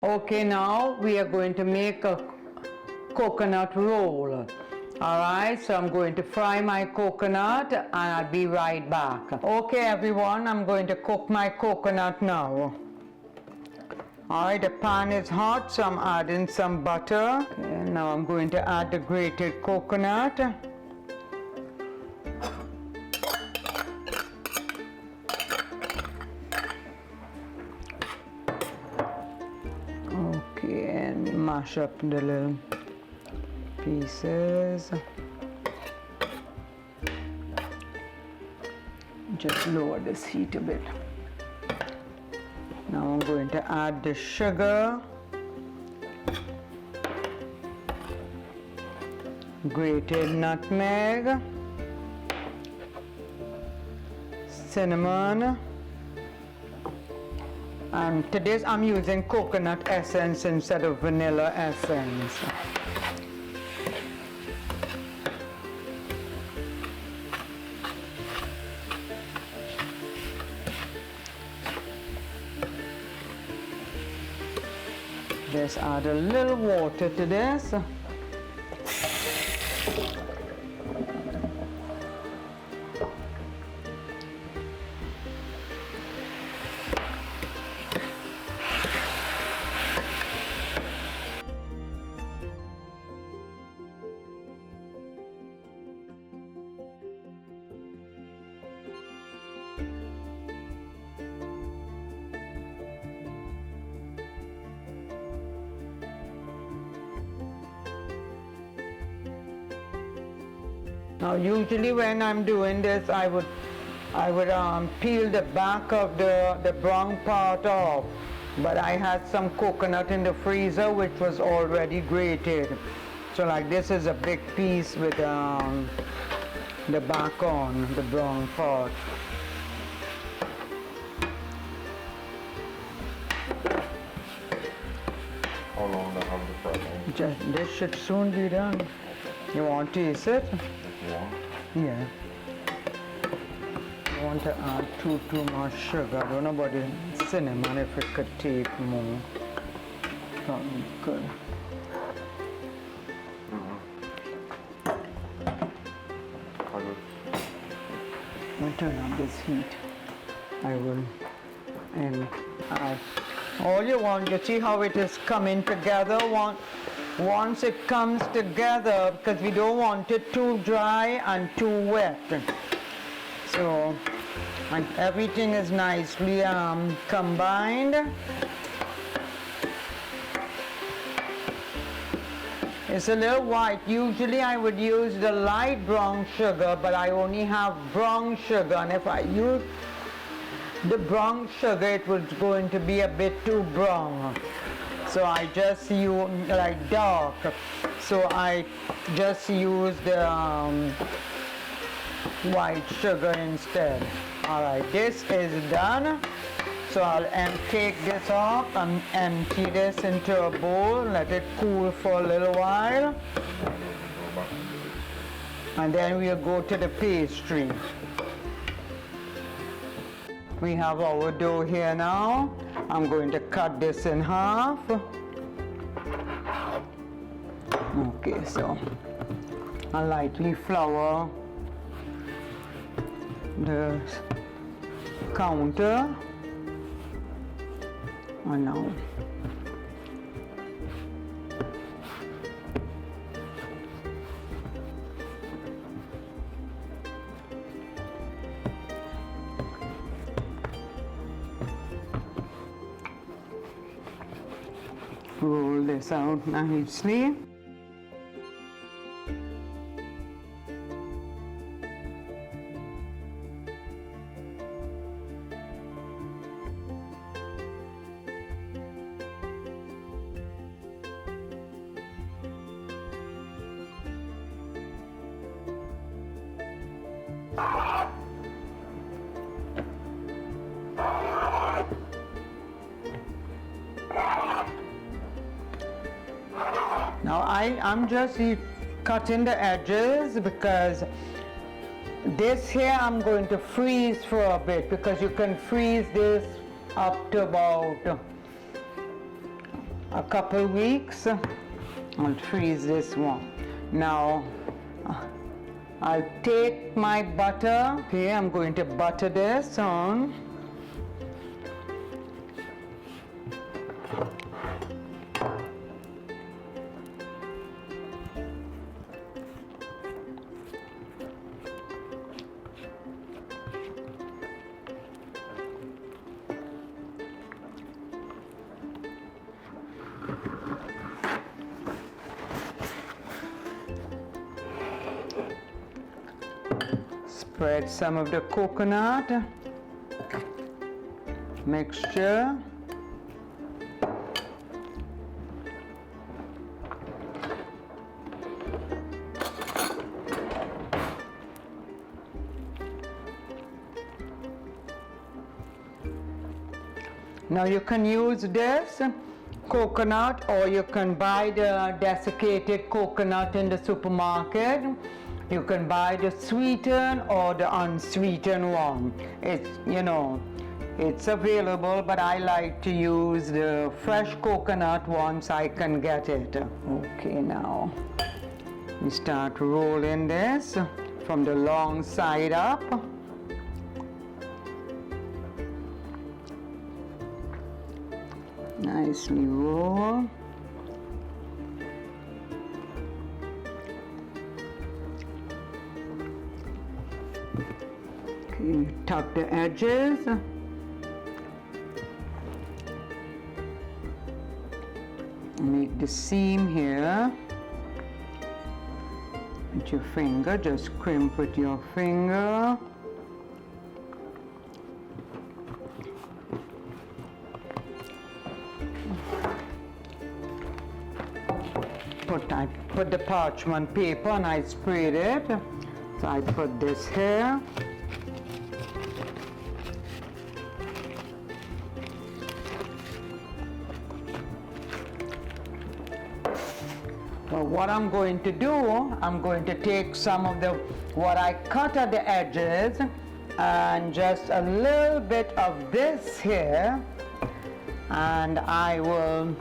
Okay, now we are going to make a coconut roll. Alright, so I'm going to fry my coconut and I'll be right back. Okay everyone, I'm going to cook my coconut now. Alright, the pan is hot, so I'm adding some butter. Okay, now I'm going to add the grated coconut. Okay, and mash up the little pieces. Just lower this heat a bit. Now I'm going to add the sugar, grated nutmeg, cinnamon, and today I'm using coconut essence instead of vanilla essence. Just add a little water to this. Now usually when I'm doing this I would peel the back of the brown part off, but I had some coconut in the freezer which was already grated, so like this is a big piece with the back on, the brown part. How long do I have to fry? This should soon be done. You want to taste it? Yeah. I want to add too much sugar. I don't know about the cinnamon, if it could take more. That would be good. I'll turn on this heat. I will. And all you want, you see how it is coming together? Once it comes together, because we don't want it too dry and too wet. So, and everything is nicely combined. It's a little white. Usually I would use the light brown sugar, but I only have brown sugar, and if I use the brown sugar, it was going to be a bit too brown. So I just use like dark. So I just use the white sugar instead. Alright, this is done. So I'll take this off and empty this into a bowl, let it cool for a little while. And then we'll go to the pastry. We have our dough here now. I'm going to cut this in half. Okay, so I lightly flour the counter. And now roll this out nicely. Now I'm just cutting the edges because this here I'm going to freeze for a bit, because you can freeze this up to about a couple weeks. I'll freeze this one. Now I'll take my butter. Okay, I'm going to butter this on. Spread some of the coconut mixture. Now you can use this coconut, or you can buy the desiccated coconut in the supermarket. You can buy the sweetened or the unsweetened one. It's, you know, it's available, but I like to use the fresh coconut once I can get it. Okay, now we start rolling this from the long side up. Nicely roll. Okay, tuck the edges. Make the seam here. With your finger, just crimp with your finger. I put the parchment paper and I sprayed it. So I put this here. Well, what I'm going to do, I'm going to take some of what I cut at the edges and just a little bit of this here, and I will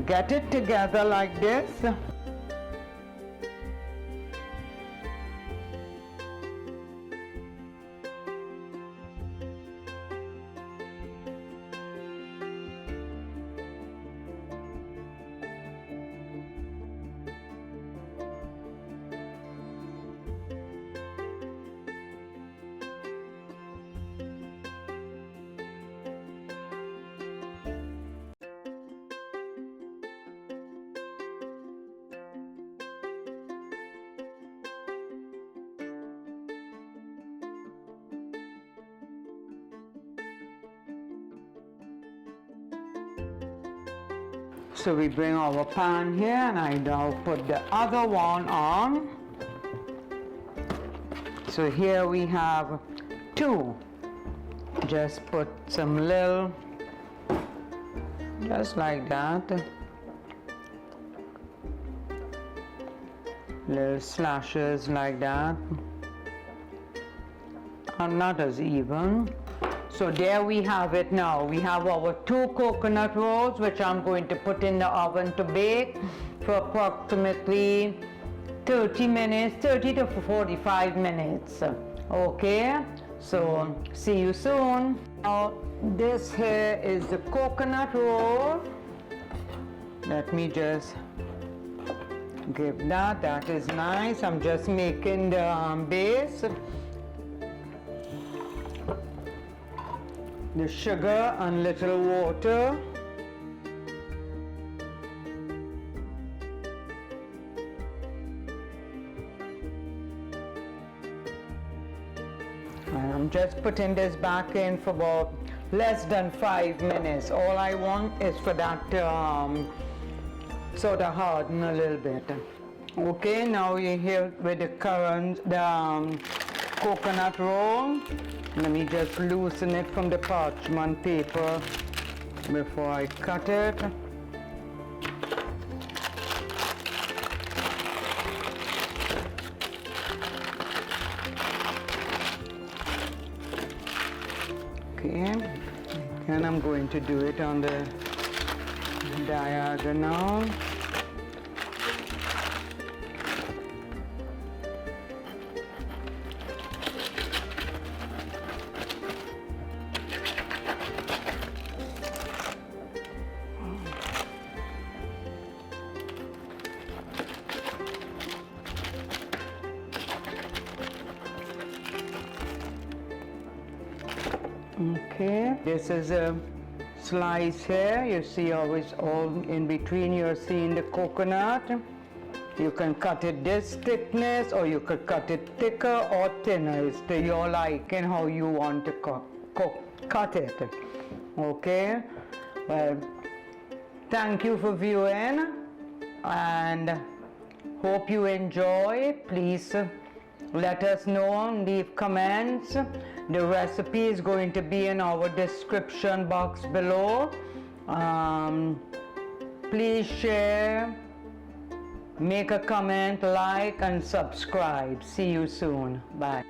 get it together like this. So we bring our pan here, and I now put the other one on. So here we have two. Just put some little, just like that, little slashes like that, and not as even. So there we have it now. We have our two coconut rolls, which I'm going to put in the oven to bake for approximately 30 minutes, 30 to 45 minutes. Okay, so see you soon. Now this here is the coconut roll. Let me just give that is nice. I'm just making the base. The sugar and little water. And I'm just putting this back in for about less than 5 minutes. All I want is for that to sort of harden a little bit. Okay, now you're here with the coconut roll. Let me just loosen it from the parchment paper before I cut it. Okay, and I'm going to do it on the diagonal. Okay, this is a slice here. You see how it's all in between. You're seeing the coconut. You can cut it this thickness, or you could cut it thicker or thinner. It's to your liking how you want to cut it. Okay, well, thank you for viewing and hope you enjoy. Please let us know, leave comments. The recipe is going to be in our description box below. Please share, make a comment, like and subscribe. See you soon. Bye.